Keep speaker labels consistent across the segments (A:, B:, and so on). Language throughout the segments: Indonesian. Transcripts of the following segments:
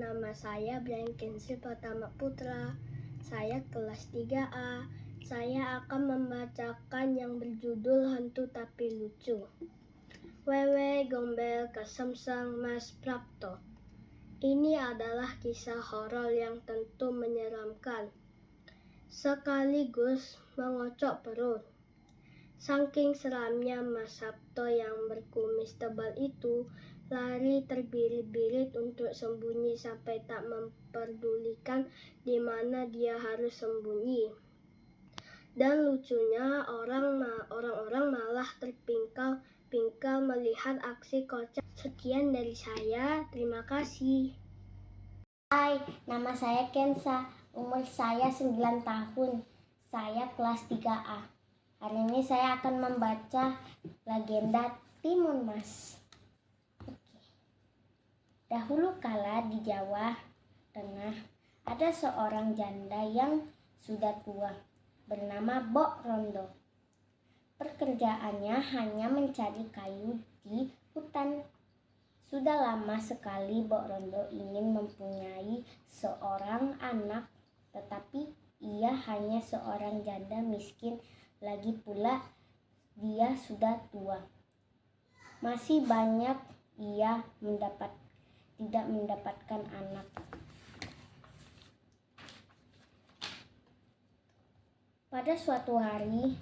A: nama saya Brian Kensil Pratama Putra. Saya kelas 3A. Saya akan membacakan yang berjudul Hantu Tapi Lucu. Wewe Gombel Kesemsang Mas Prapto. Ini adalah kisah horor yang tentu menyeramkan, sekaligus mengocok perut. Saking seramnya Mas Sabto yang berkumis tebal itu lari terbirit-birit untuk sembunyi sampai tak memperdulikan di mana dia harus sembunyi. Dan lucunya orang-orang malah terpingkal-pingkal melihat aksi kocak. Sekian dari saya, terima kasih.
B: Hai, nama saya Kensa, umur saya 9 tahun. Saya kelas 3A. Hari ini saya akan membaca legenda Timun Mas. Dahulu kala di Jawa Tengah ada seorang janda yang sudah tua bernama Bok Rondo. Pekerjaannya hanya mencari kayu di hutan. Sudah lama sekali Bok Rondo ingin mempunyai seorang anak, tetapi ia hanya seorang janda miskin, lagi pula dia sudah tua. Masih banyak ia tidak mendapatkan anak. Pada suatu hari,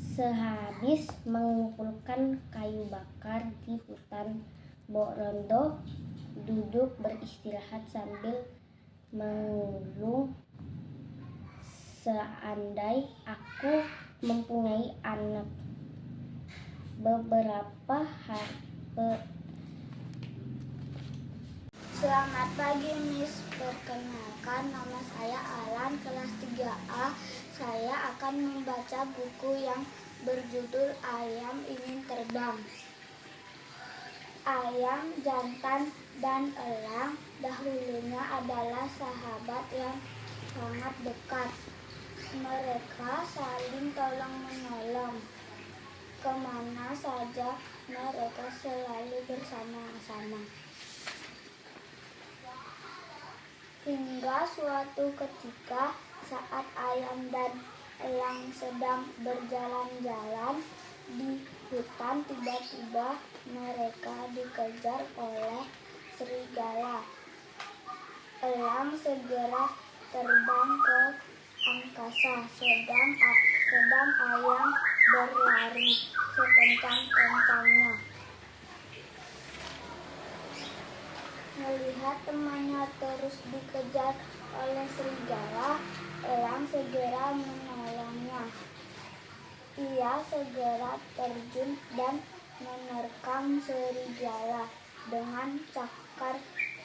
B: sehabis mengumpulkan kayu bakar di hutan, Bok Rondo duduk beristirahat sambil mengulung, seandai aku mempunyai anak.
C: Selamat pagi, Miss. Perkenalkan, nama saya Alan, kelas 3A. Saya akan membaca buku yang berjudul Ayam Ingin Terbang. Ayam, jantan, dan elang dahulunya adalah sahabat yang sangat dekat. Mereka saling tolong-menolong. Kemana saja mereka selalu bersama-sama. Hingga suatu ketika saat ayam dan elang sedang berjalan-jalan di hutan, tiba-tiba mereka dikejar oleh serigala. Elang segera terbang ke angkasa, sedang ayam berlari sekencang-kencangnya. Melihat temannya terus dikejar oleh serigala, elang segera menolongnya. Ia segera terjun dan menerkam serigala dengan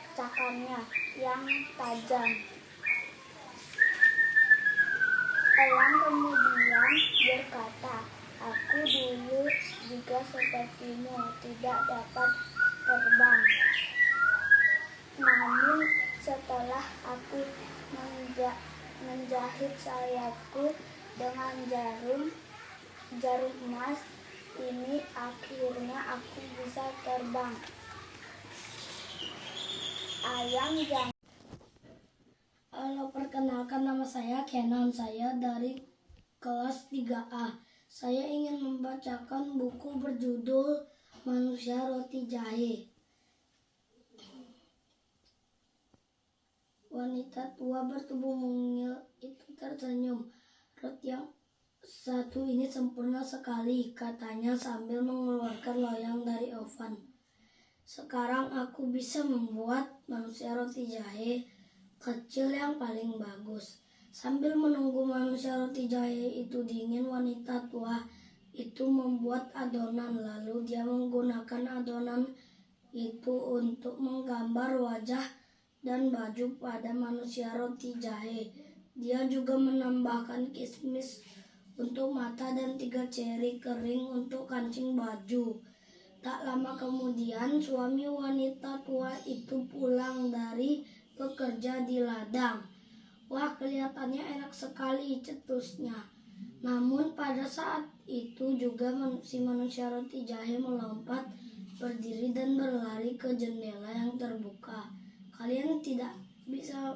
C: cakarnya yang tajam. Elang kemudian berkata, "Aku dulu juga sepertimu, tidak dapat terbang. Namun setelah aku menjahit sayapku dengan jarum emas ini, akhirnya aku bisa terbang." Ayam jantan.
D: Halo, perkenalkan, nama saya Kenan. Saya dari kelas 3A. Saya ingin membacakan buku berjudul Manusia Roti Jahe. Wanita tua bertubuh mungil itu tersenyum. Roti yang satu ini sempurna sekali, katanya sambil mengeluarkan loyang dari oven. Sekarang aku bisa membuat manusia roti jahe kecil yang paling bagus. Sambil menunggu manusia roti jahe itu dingin, wanita tua itu membuat adonan. Lalu dia menggunakan adonan itu untuk menggambar wajah dan baju pada manusia roti jahe. Dia juga menambahkan kismis untuk mata dan 3 ceri kering untuk kancing baju. Tak lama kemudian, suami wanita tua itu pulang dari bekerja di ladang. Wah, kelihatannya enak sekali, cetusnya. Namun pada saat itu juga si manusia roti jahe melompat, berdiri dan berlari ke jendela yang terbuka. Kalian tidak bisa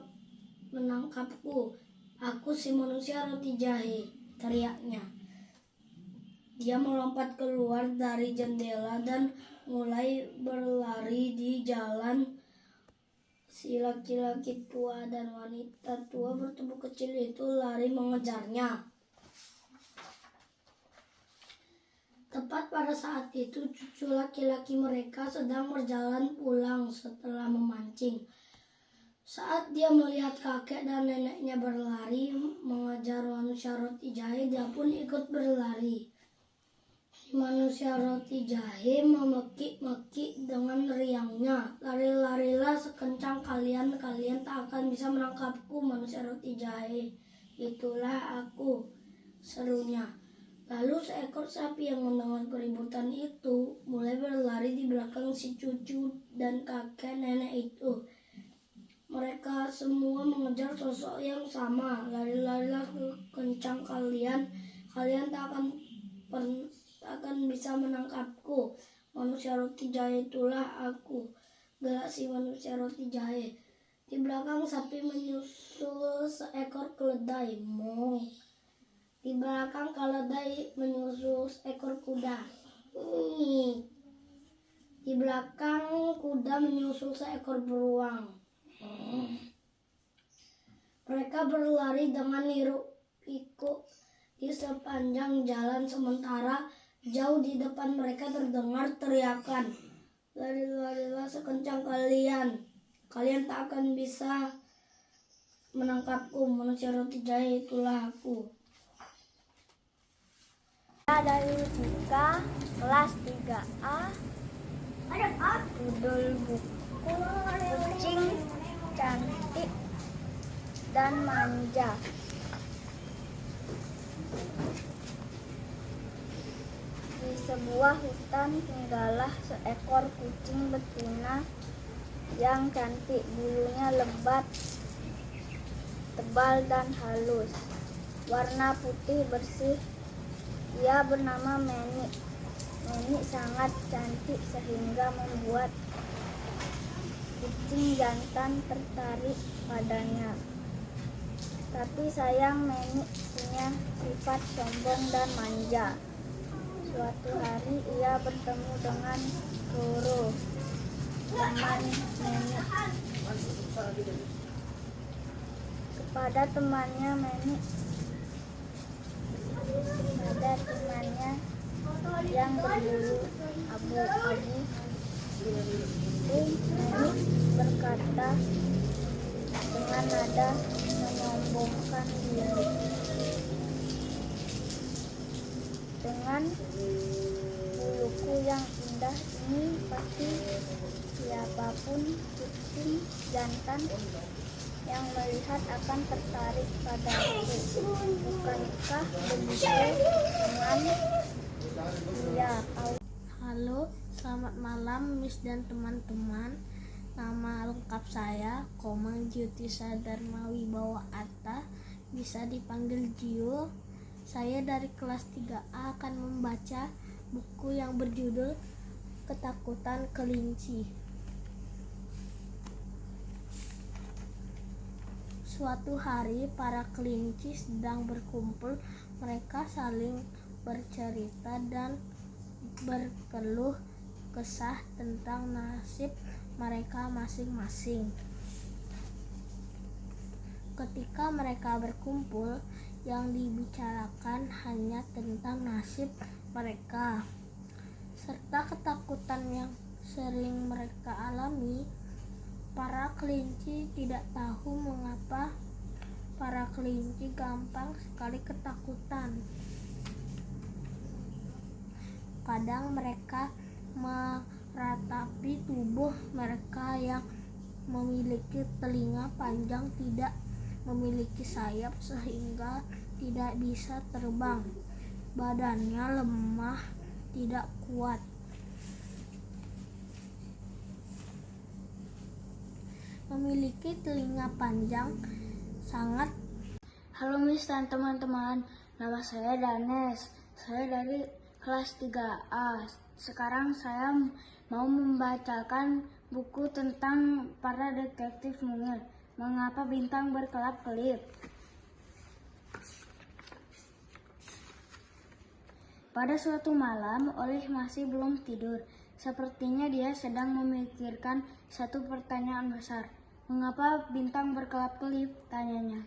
D: menangkapku. Aku si manusia roti jahe, teriaknya. Dia melompat keluar dari jendela dan mulai berlari di jalan. Si laki-laki tua dan wanita tua bertubuh kecil itu lari mengejarnya. Tepat pada saat itu, cucu laki-laki mereka sedang berjalan pulang setelah memancing. Saat dia melihat kakek dan neneknya berlari mengejar manusia roti jahe, dia pun ikut berlari. Manusia roti jahe memeki-meki dengan riangnya. Lari-larilah sekencang kalian, kalian tak akan bisa menangkapku, manusia roti jahe. Itulah aku, serunya. Lalu seekor sapi yang mendengar keributan itu mulai berlari di belakang si cucu dan kakek nenek itu. Mereka semua mengejar sosok yang sama. Lari-larilah kencang kalian, kalian tak akan bisa menangkapku. Manusia roti jahe itulah aku, gelak si manusia roti jahe. Di belakang sapi menyusul seekor keledai. Mong. Di belakang keledai menyusul seekor kuda. Di belakang kuda menyusul seekor beruang. Mereka berlari dengan hiruk-pikuk di sepanjang jalan, sementara jauh di depan mereka terdengar teriakan. Lari-larilah sekencang kalian, kalian tak akan bisa menangkapku, manusia roti jahe itulah aku.
C: Dari Jika, kelas 3A, judul buku Kucing Cantik dan Manja. Di sebuah hutan tinggallah seekor kucing betina yang cantik. Bulunya lebat, tebal dan halus, warna putih bersih. Ia bernama Meni. Meni sangat cantik sehingga membuat kucing jantan tertarik padanya. Tapi sayang, Meni punya sifat sombong dan manja. Suatu hari ia bertemu dengan Roro, teman Meni. Kepada temannya yang berbulu abu-abu itu, Meni berkata dengan nada menyombongkan diri, "Dengan buluku yang indah ini pasti siapapun kucing jantan yang melihat akan tertarik padaku. Bukankah begitu, teman?" "Iya."
A: Halo, selamat malam Miss dan teman-teman. Nama lengkap saya Komang Jyotisa Dharma Wibawa Atta, bisa dipanggil Gio. Saya dari kelas 3A akan membaca buku yang berjudul Ketakutan Kelinci. Suatu hari para kelinci sedang berkumpul. Mereka saling bercerita dan berkeluh kesah tentang nasib mereka masing-masing. Ketika mereka berkumpul, yang dibicarakan hanya tentang nasib mereka serta ketakutan yang sering mereka alami. Para kelinci tidak tahu mengapa para kelinci gampang sekali ketakutan. Kadang mereka meratapi tubuh mereka yang memiliki telinga panjang tidak memiliki sayap sehingga tidak bisa terbang. Badannya lemah, tidak kuat. Memiliki telinga panjang sangat.
C: Halo Miss dan teman-teman, nama saya Danes. Saya dari kelas 3A. Sekarang saya mau membacakan buku tentang para detektif mungil. Mengapa bintang berkelap-kelip? Pada suatu malam, Oleh masih belum tidur. Sepertinya dia sedang memikirkan satu pertanyaan besar. Mengapa bintang berkelap-kelip? Tanyanya.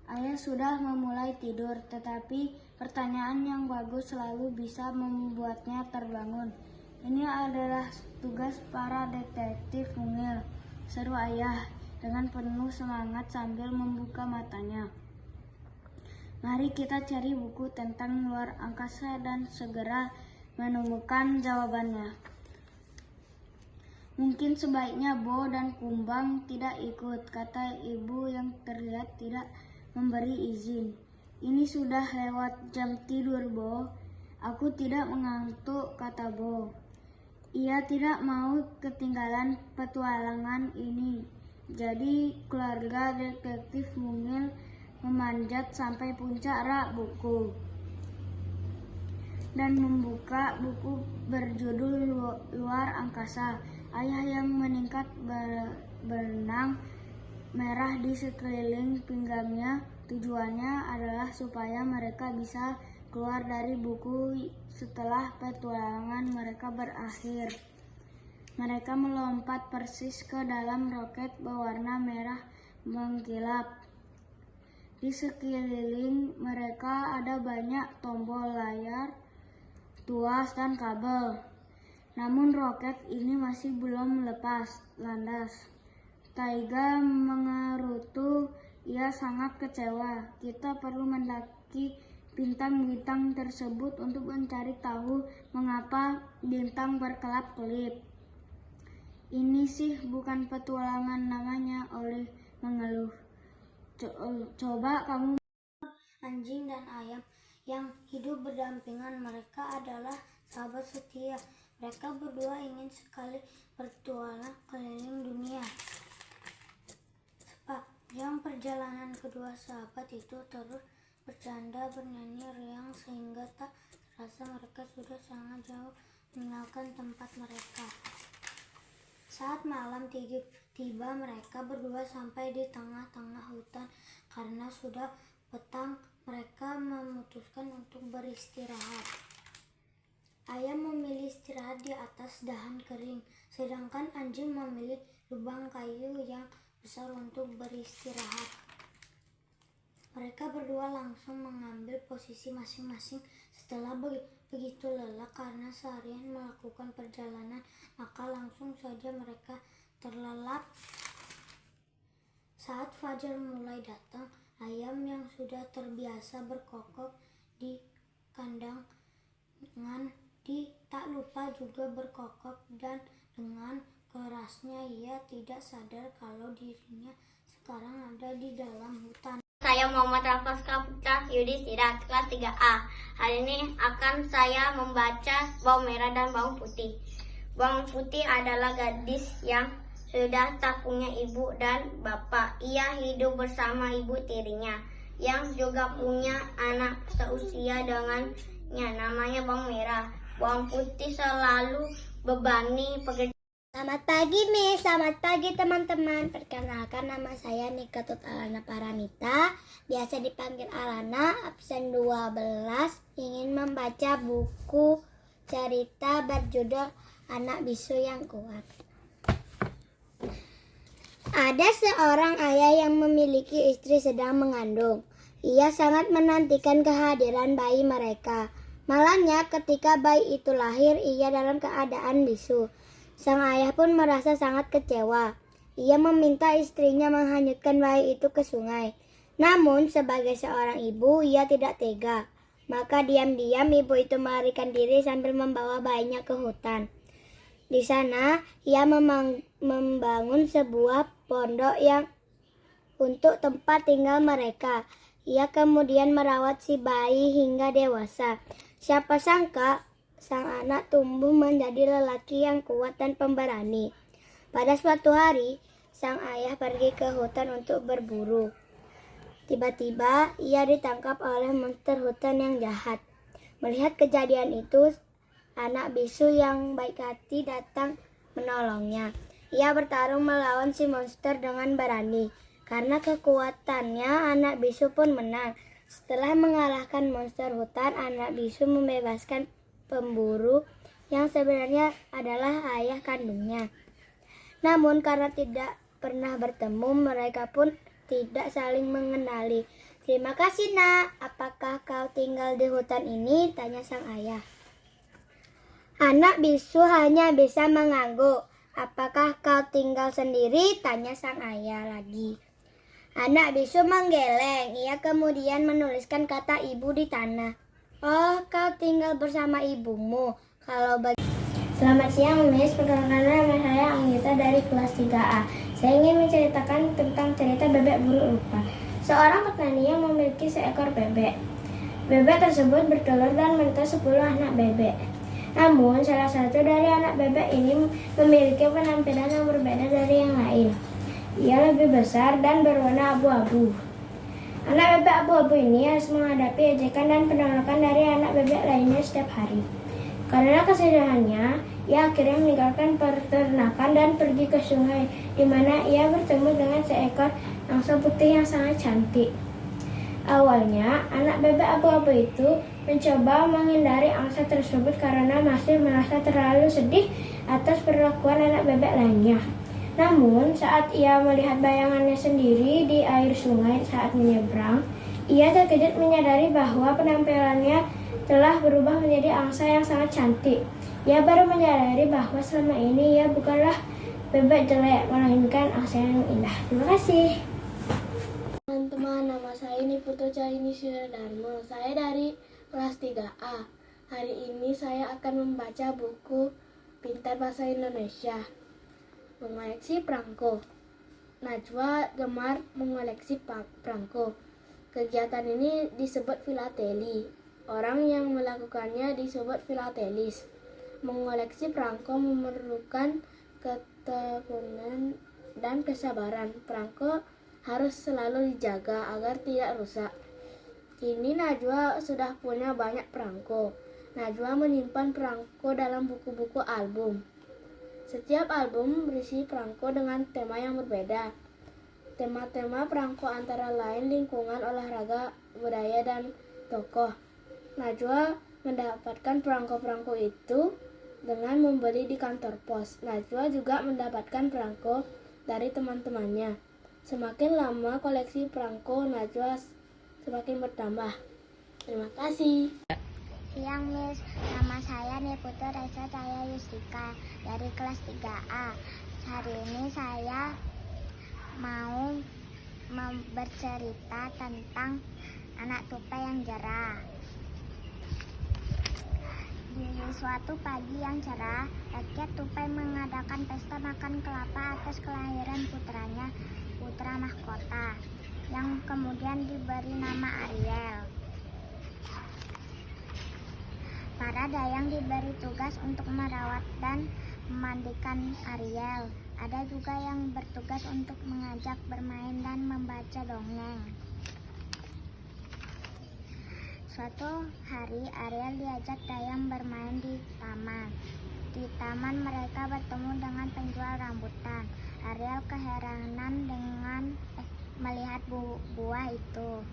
C: Ayah sudah memulai tidur, tetapi pertanyaan yang bagus selalu bisa membuatnya terbangun. Ini adalah tugas para detektif mungil, seru ayah dengan penuh semangat sambil membuka matanya. Mari kita cari buku tentang luar angkasa dan segera menemukan jawabannya. Mungkin sebaiknya Bo dan Kumbang tidak ikut, kata ibu yang terlihat tidak memberi izin. Ini sudah lewat jam tidur, Bo. Aku tidak mengantuk, kata Bo. Ia tidak mau ketinggalan petualangan ini. Jadi keluarga detektif mungil memanjat sampai puncak rak buku dan membuka buku berjudul Luar Angkasa. Ayah yang meningkat berenang merah di sekeliling pinggangnya. Tujuannya adalah supaya mereka bisa keluar dari buku setelah petualangan mereka berakhir. Mereka melompat persis ke dalam roket berwarna merah mengkilap. Di sekeliling mereka ada banyak tombol, layar, tuas, dan kabel. Namun roket ini masih belum lepas landas. Taiga mengerutu, ia sangat kecewa. Kita perlu mendaki bintang-bintang tersebut untuk mencari tahu mengapa bintang berkelap-kelip. Ini sih bukan petualangan namanya, Oleh mengeluh. Coba kamu.
B: Anjing dan ayam yang hidup berdampingan, mereka adalah sahabat setia. Mereka berdua ingin sekali bertualang keliling dunia. Sepanjang perjalanan kedua sahabat itu terus bercanda, bernyanyi riang sehingga tak terasa mereka sudah sangat jauh meninggalkan tempat mereka. Saat malam tiba, mereka berdua sampai di tengah-tengah hutan. Karena sudah petang, mereka memutuskan untuk beristirahat. Ayam memilih istirahat di atas dahan kering, sedangkan anjing memilih lubang kayu yang besar untuk beristirahat. Mereka berdua langsung mengambil posisi masing-masing. Setelah begitu lelah karena seharian melakukan perjalanan, maka langsung saja mereka terlelap. Saat fajar mulai datang, ayam yang sudah terbiasa berkokok di kandang tak lupa juga berkokok, dan dengan kerasnya ia tidak sadar kalau dirinya sekarang ada di dalam hutan.
E: Saya Muhammad Rafaska Putra Yudhistira, kelas 3A. Hari ini akan saya membaca Bawang Merah dan Bawang Putih. Bawang Putih adalah gadis yang sudah tak punya ibu dan bapak. Ia hidup bersama ibu tirinya, yang juga punya anak seusia dengannya, namanya Bawang Merah. Bawang Putih selalu bebani pekerjaan.
B: Selamat pagi, Miss. Selamat pagi, teman-teman. Perkenalkan, nama saya Nika Tut Alana Paramita. Biasa dipanggil Alana, absen 12. Ingin membaca buku cerita berjudul Anak Bisu Yang Kuat. Ada seorang ayah yang memiliki istri sedang mengandung. Ia sangat menantikan kehadiran bayi mereka. Malamnya, ketika bayi itu lahir, ia dalam keadaan bisu. Sang ayah pun merasa sangat kecewa. Ia meminta istrinya menghanyutkan bayi itu ke sungai. Namun sebagai seorang ibu, ia tidak tega. Maka diam-diam ibu itu melarikan diri sambil membawa bayinya ke hutan. Di sana, ia membangun sebuah pondok yang untuk tempat tinggal mereka. Ia kemudian merawat si bayi hingga dewasa. Siapa sangka sang anak tumbuh menjadi lelaki yang kuat dan pemberani. Pada suatu hari, sang ayah pergi ke hutan untuk berburu. Tiba-tiba, ia ditangkap oleh monster hutan yang jahat. Melihat kejadian itu, anak bisu yang baik hati datang menolongnya. Ia bertarung melawan si monster dengan berani. Karena kekuatannya, anak bisu pun menang. Setelah mengalahkan monster hutan, anak bisu membebaskan pemburu yang sebenarnya adalah ayah kandungnya. Namun karena tidak pernah bertemu, mereka pun tidak saling mengenali. "Terima kasih, Nak. Apakah kau tinggal di hutan ini?" tanya sang ayah. Anak bisu hanya bisa mengangguk. "Apakah kau tinggal sendiri?" tanya sang ayah lagi. Anak bisu menggeleng. Ia kemudian menuliskan kata ibu di tanah. "Oh, kau tinggal bersama ibumu. Kalau Selamat siang, Miss. Perkenalkan, nama saya Anggita dari kelas 3A. Saya ingin menceritakan tentang cerita bebek buruk rupa. Seorang petani yang memiliki seekor bebek. Bebek tersebut bertelur dan menetas 10 anak bebek. Namun, salah satu dari anak bebek ini memiliki penampilan yang berbeda dari yang lain. Ia lebih besar dan berwarna abu-abu. Anak bebek abu-abu ini harus menghadapi ejekan dan penolakan dari anak bebek lainnya setiap hari. Karena kesedihannya, ia akhirnya meninggalkan peternakan dan pergi ke sungai, di mana ia bertemu dengan seekor angsa putih yang sangat cantik. Awalnya, anak bebek abu-abu itu mencoba menghindari angsa tersebut karena masih merasa terlalu sedih atas perlakuan anak bebek lainnya. Namun, saat ia melihat bayangannya sendiri di air sungai saat menyeberang, ia terkejut menyadari bahwa penampilannya telah berubah menjadi angsa yang sangat cantik. Ia baru menyadari bahwa selama ini ia bukanlah bebek jelek, melainkan angsa yang indah. Terima kasih.
A: Teman-teman, nama saya Niputo Caini Dharma. Saya dari kelas 3A. Hari ini saya akan membaca buku Pintar Bahasa Indonesia. Mengoleksi perangko. Najwa gemar mengoleksi perangko. Kegiatan ini disebut filateli. Orang yang melakukannya disebut filatelis. Mengoleksi perangko memerlukan ketekunan dan kesabaran. Perangko harus selalu dijaga agar tidak rusak. Kini Najwa sudah punya banyak perangko. Najwa menyimpan perangko dalam buku-buku album. Setiap album berisi perangko dengan tema yang berbeda. Tema-tema perangko antara lain lingkungan, olahraga, budaya, dan tokoh. Najwa mendapatkan perangko-perangko itu dengan membeli di kantor pos. Najwa juga mendapatkan perangko dari teman-temannya. Semakin lama koleksi perangko Najwa semakin bertambah. Terima kasih.
C: Siang, Miss. Nama saya Niputo Reza Cahaya Yustika dari kelas 3A. Hari ini saya mau bercerita tentang anak tupai yang jerah. Di suatu pagi yang cerah, rakyat tupai mengadakan pesta makan kelapa atas kelahiran putranya, putra mahkota, yang kemudian diberi nama Ariel. Para dayang diberi tugas untuk merawat dan memandikan Ariel. Ada juga yang bertugas untuk mengajak bermain dan membaca dongeng. Suatu hari Ariel diajak dayang bermain di taman. Di taman mereka bertemu dengan penjual rambutan. Ariel keheranan dengan melihat buah itu.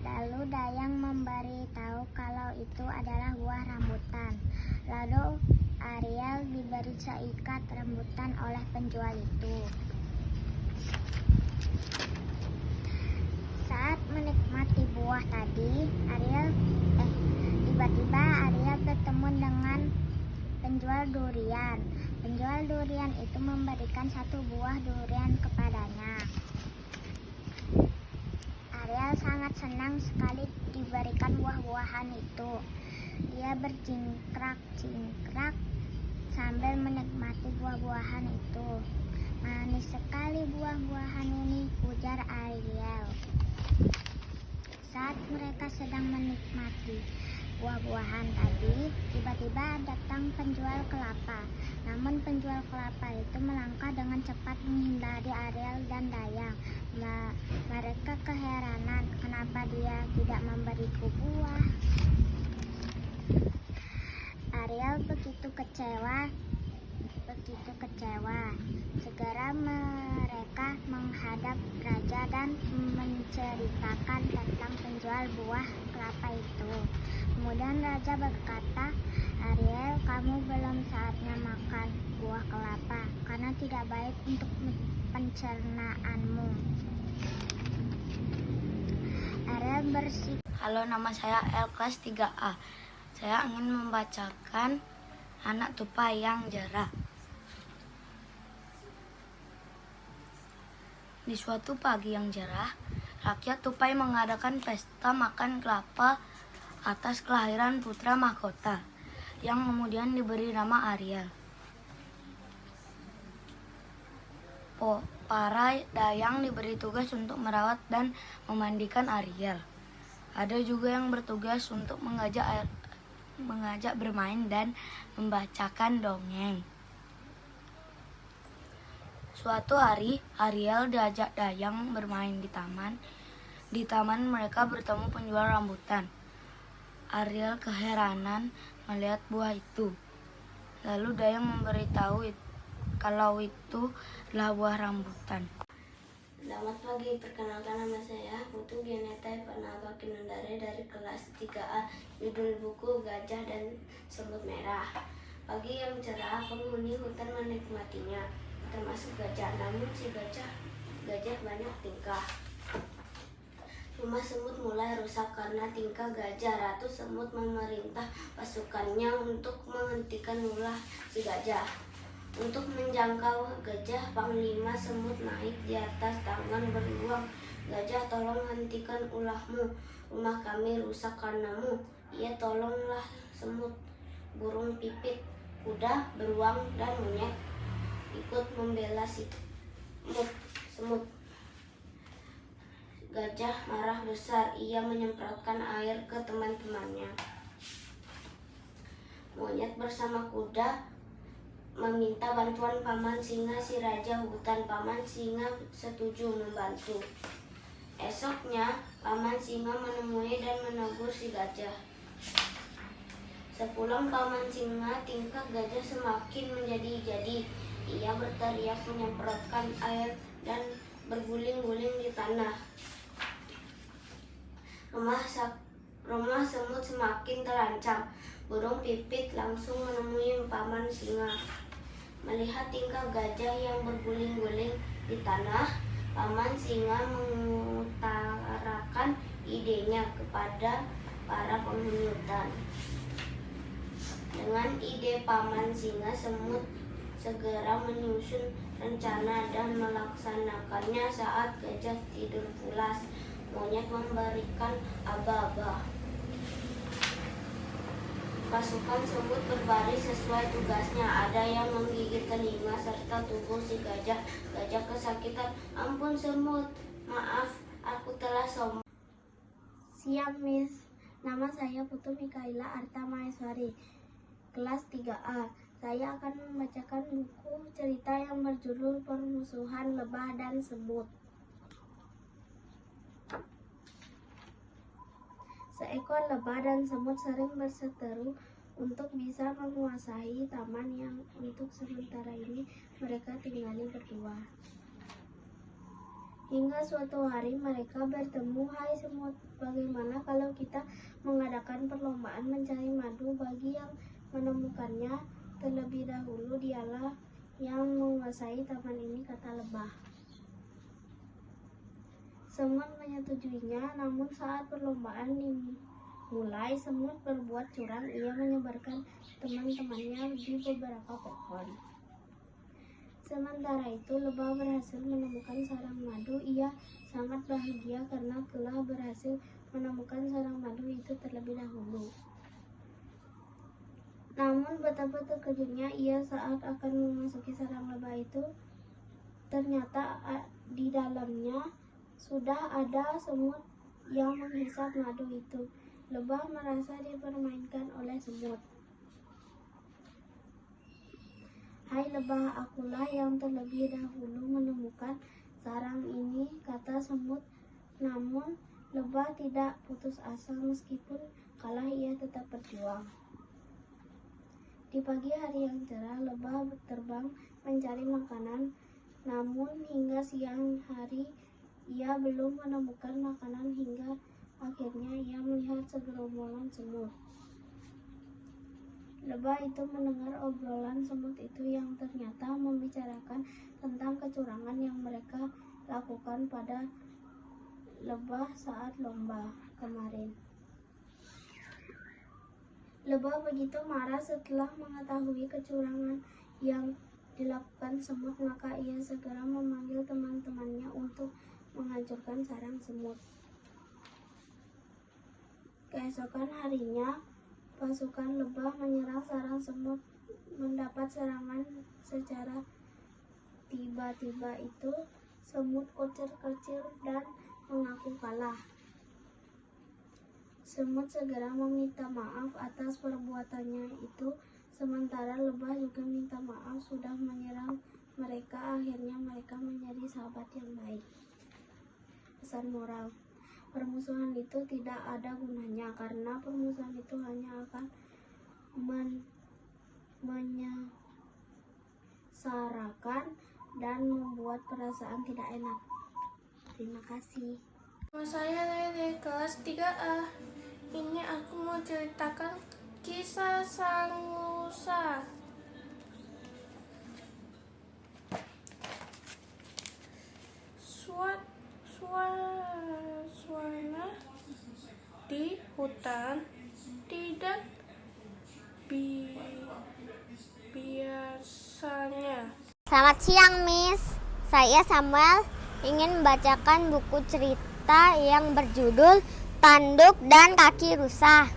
C: Lalu dayang memberitahu kalau itu adalah buah rambutan. Lalu Ariel diberi seikat rambutan oleh penjual itu. Saat menikmati buah tadi, tiba-tiba Ariel bertemu dengan penjual durian. Penjual durian itu memberikan satu buah durian kepadanya. Ariel sangat senang sekali diberikan buah-buahan itu. Dia berjingkrak-jingkrak sambil menikmati buah-buahan itu. "Manis sekali buah-buahan ini," ujar Ariel. Saat mereka sedang menikmati buah-buahan tadi, tiba-tiba datang penjual kelapa. Namun penjual kelapa itu melangkah dengan cepat menghindari Ariel dan dayang. Mereka keheranan, kenapa dia tidak memberiku buah?
B: Ariel begitu kecewa. Segera mereka menghadap raja dan menceritakan tentang penjual buah kelapa itu. Kemudian raja berkata, Ariel, kamu belum saatnya makan buah kelapa karena tidak baik untuk pencernaanmu. Ariel bersikap.
F: Halo, nama saya El kelas 3A. Saya ingin membacakan Anak Tupai yang Jerah. Di suatu pagi yang cerah, rakyat Tupai mengadakan pesta makan kelapa atas kelahiran putra mahkota, yang kemudian diberi nama Ariel. Para dayang diberi tugas untuk merawat dan memandikan Ariel. Ada juga yang bertugas untuk mengajak bermain dan membacakan dongeng. Suatu hari, Ariel diajak dayang bermain di taman. Di taman mereka bertemu penjual rambutan. Ariel keheranan melihat buah itu. Lalu dayang memberitahu kalau itu adalah buah rambutan.
A: Selamat pagi, perkenalkan nama saya Putu Geneta Ivanaga Kinundare dari kelas 3A. Judul buku Gajah dan Semut Merah. Pagi yang cerah, penghuni hutan menikmatinya, termasuk gajah. Namun si gajah banyak tingkah. Rumah semut mulai rusak karena tingkah gajah. Ratu Semut memerintah pasukannya untuk menghentikan ulah si gajah. Untuk menjangkau gajah, Panglima Semut naik di atas tangan beruang. Gajah, tolong hentikan ulahmu. Rumah kami rusak karenamu. Ia tolonglah semut, burung pipit, kuda, beruang, dan monyet ikut membela si semut. Gajah marah besar. Ia menyemprotkan air ke teman-temannya. Monyet bersama kuda meminta bantuan Paman Singa, si raja hutan. Paman Singa setuju membantu. Esoknya, Paman Singa menemui dan menegur si gajah. Sepulang Paman Singa, tingkah gajah semakin menjadi-jadi. Ia berteriak, menyemprotkan air, dan berguling-guling di tanah. Rumah semut semakin terancam. Burung pipit langsung menemui Paman Singa. Melihat tingkah gajah yang berguling-guling di tanah, Paman Singa mengutarakan idenya kepada para penghuni hutan. Dengan ide Paman Singa, semut segera menyusun rencana dan melaksanakannya. Saat gajah tidur pulas, monyet memberikan aba-aba. Pasukan semut berbaris sesuai tugasnya. Ada yang menggigit telinga serta tubuh si gajah. Gajah kesakitan. Ampun semut, maaf, aku telah sombong.
C: Siap, Miss. Nama saya Putu Mikaela Arta Maheswari, kelas 3A. Saya akan membacakan buku cerita yang berjudul Permusuhan Lebah dan Semut. Seekor lebah dan semut sering berseteru untuk bisa menguasai taman yang untuk sementara ini mereka tinggali berdua. Hingga suatu hari mereka bertemu. Hai semut, bagaimana kalau kita mengadakan perlombaan mencari madu? Bagi yang menemukannya terlebih dahulu, dialah yang menguasai taman ini, kata lebah. Semut menyetujuinya, namun saat perlombaan dimulai, semut berbuat curang. Ia menyebarkan teman-temannya di beberapa pohon. Sementara itu, lebah berhasil menemukan sarang madu. Ia sangat bahagia karena telah berhasil menemukan sarang madu itu terlebih dahulu. Namun betapa terkejutnya ia saat akan memasuki sarang lebah itu. Ternyata di dalamnya sudah ada semut yang menghisap madu itu. Lebah merasa dipermainkan oleh semut. Hai lebah, akulah yang terlebih dahulu menemukan sarang ini, kata semut. Namun lebah tidak putus asa. Meskipun kalah, ia tetap berjuang.
A: Di pagi hari yang cerah, lebah terbang mencari makanan. Namun hingga siang hari, ia belum menemukan makanan hingga akhirnya ia melihat segerombolan semut. Lebah itu mendengar obrolan semut itu yang ternyata membicarakan tentang kecurangan yang mereka lakukan pada lebah saat lomba kemarin. Lebah begitu marah setelah mengetahui kecurangan yang dilakukan semut, maka ia segera memanggil teman-temannya untuk menghancurkan sarang semut. Keesokan harinya, pasukan lebah menyerang sarang semut. Mendapat serangan secara tiba-tiba itu, semut kucir-kecir dan mengaku kalah. Semut segera meminta maaf atas perbuatannya itu, sementara lebah juga minta maaf sudah menyerang mereka. Akhirnya mereka menjadi sahabat yang baik. Pesan moral: permusuhan itu tidak ada gunanya, karena permusuhan itu hanya akan menyengsarakan dan membuat perasaan tidak enak. Terima kasih.
G: Nama saya Lele, kelas 3A. Ini aku mau ceritakan kisah sang rusa. Suasana di hutan tidak biasanya.
B: Selamat siang, Miss. Saya Samuel ingin membacakan buku cerita yang berjudul Tanduk dan Kaki Rusa.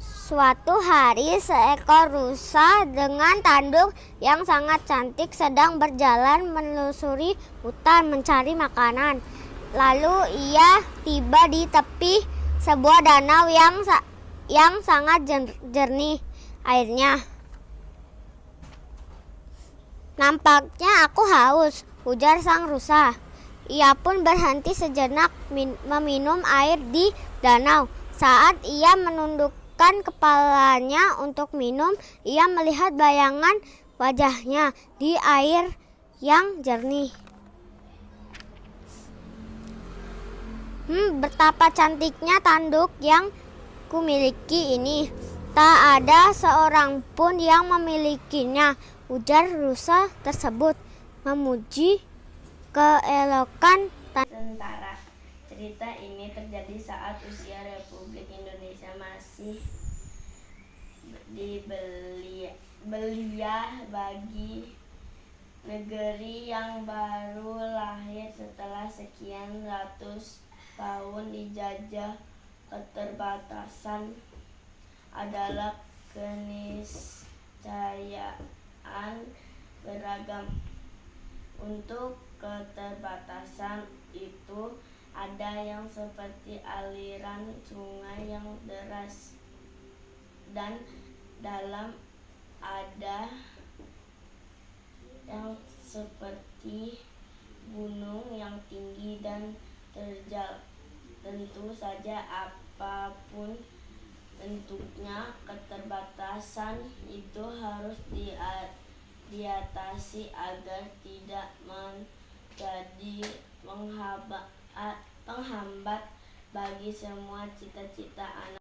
B: Suatu hari, seekor rusa dengan tanduk yang sangat cantik sedang berjalan menelusuri hutan mencari makanan. Lalu ia tiba di tepi sebuah danau yang sangat jernih airnya. Nampaknya aku haus, ujar sang rusa. Ia pun berhenti sejenak meminum air di danau. Saat ia menundukkan kepalanya untuk minum, ia melihat bayangan wajahnya di air yang jernih. Betapa cantiknya tanduk yang kumiliki ini. Tak ada seorang pun yang memilikinya, ujar rusa tersebut, memuji keelokan
F: Tentara. Cerita ini terjadi saat usia Republik Indonesia masih belia bagi negeri yang baru lahir setelah sekian ratus tahun dijajah. Keterbatasan adalah keniscayaan beragam. Untuk keterbatasan itu ada yang seperti aliran sungai yang deras dan dalam, ada yang seperti gunung yang tinggi dan terjal. Tentu saja apapun bentuknya, keterbatasan itu harus diatasi agar tidak menjadi penghambat bagi semua cita-cita anak